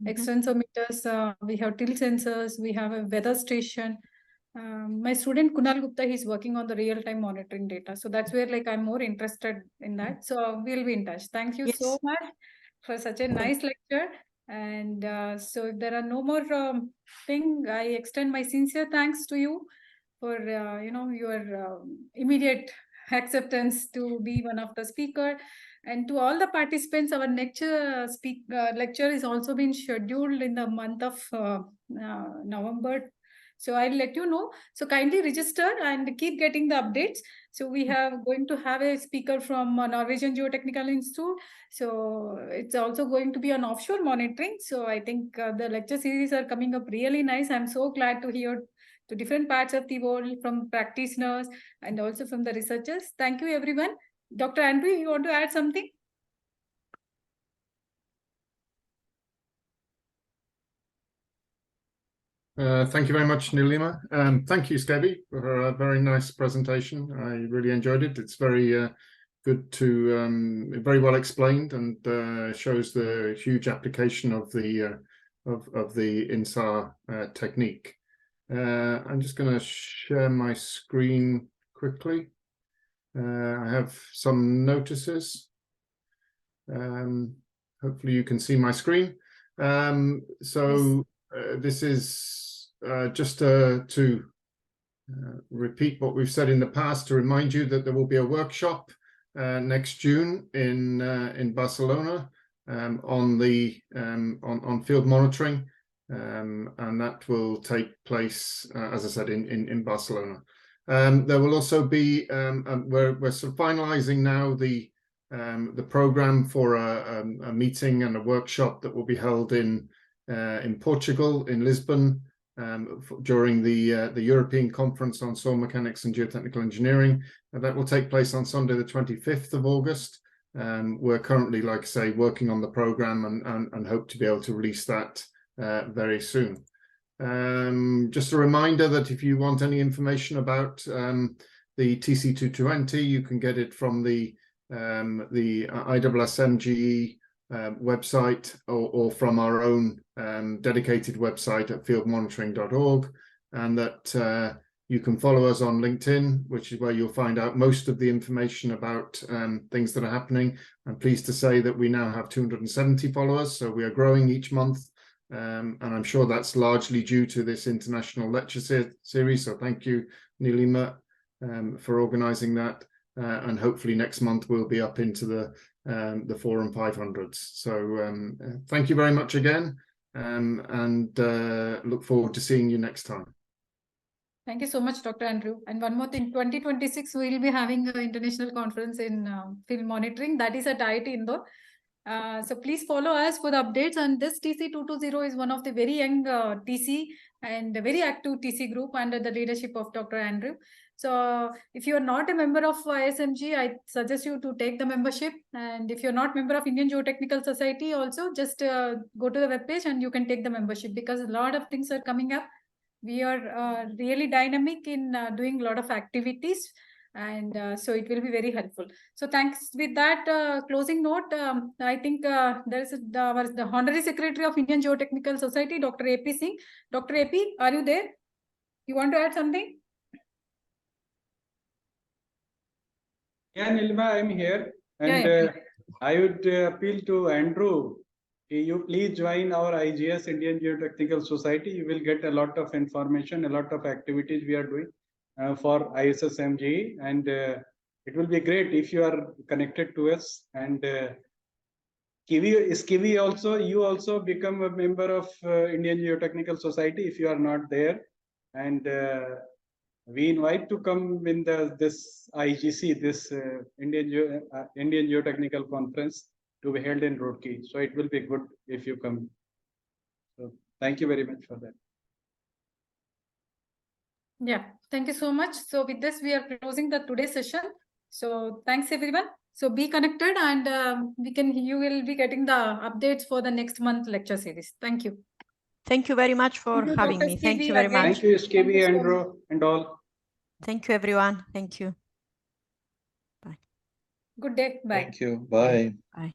extensometers. We have tilt sensors. We have a weather station. My student Kunal Gupta, he's working on the real-time monitoring data. So that's where I'm more interested in that. So we'll be in touch. Thank you so much for such a nice lecture. And so if there are no more I extend my sincere thanks to you for your immediate acceptance to be one of the speaker, and to all the participants. Our lecture is also been scheduled in the month of November. So I'll let you know. So kindly register and keep getting the updates. So we have going to have a speaker from Norwegian Geotechnical Institute. So it's also going to be on offshore monitoring. So I think the lecture series are coming up really nice. I'm so glad to hear to different parts of the world from practitioners and also from the researchers. Thank you, everyone. Dr. Andrew, you want to add something? Thank you very much, Nilima. Thank you, Skevi, for a very nice presentation. I really enjoyed it. It's very good to very well explained, and shows the huge application of the InSAR technique. I'm just going to share my screen quickly. I have some notices. Hopefully you can see my screen. This is just to repeat what we've said in the past, to remind you that there will be a workshop next June in Barcelona on field monitoring, and that will take place, as I said, in Barcelona. There will also be we're sort of finalizing now the program for a meeting and a workshop that will be held in Portugal, in Lisbon, during the European Conference on Soil Mechanics and Geotechnical Engineering. That will take place on Sunday, the 25th of August. We're currently, like I say, working on the program and hope to be able to release that very soon. Just a reminder that if you want any information about the TC220, you can get it from the the ISSMGE website or from our own dedicated website at fieldmonitoring.org, and that you can follow us on LinkedIn, which is where you'll find out most of the information about things that are happening. I'm pleased to say that we now have 270 followers, so we are growing each month. And I'm sure that's largely due to this international lecture series. So thank you, Nilima, for organizing that. And hopefully next month we'll be up into the 400 and 500s. So thank you very much again, and look forward to seeing you next time. Thank you so much, Dr. Andrew. And one more thing, 2026, we will be having an international conference in field monitoring. That is at IIT Indore. So please follow us for the updates. And this TC220 is one of the very young TC and a very active TC group under the leadership of Dr. Andrew. So if you are not a member of ISMG, I suggest you to take the membership. And if you're not a member of Indian Geotechnical Society also, just go to the webpage and you can take the membership, because a lot of things are coming up. We are really dynamic in doing a lot of activities, and so it will be very helpful. So thanks. With that closing note, I think there is the Honorary Secretary of Indian Geotechnical Society, Dr. AP Singh. Dr. AP, are you there? You want to add something? Yeah, Nilima, I'm here. And I would appeal to Andrew. You please join our IGS, Indian Geotechnical Society. You will get a lot of information, a lot of activities we are doing for ISSMGE, and it will be great if you are connected to us. And Skevi also, you also become a member of Indian Geotechnical Society if you are not there. And we invite to come in this IGC, this Indian Geotechnical Conference, to be held in Roorkee. So it will be good if you come. So thank you very much for that. Yeah, thank you so much. So with this, we are closing the today's session. So thanks everyone. So be connected, and you will be getting the updates for the next month lecture series. Thank you. Thank you very much for Thank you, having Dr. me. Thank Skevi, you very again. much. Thank you, Skevi, Thank you so Andrew, much. and all. Thank you, everyone. Thank you. Bye. Good day. Bye. Thank you. Bye. Bye.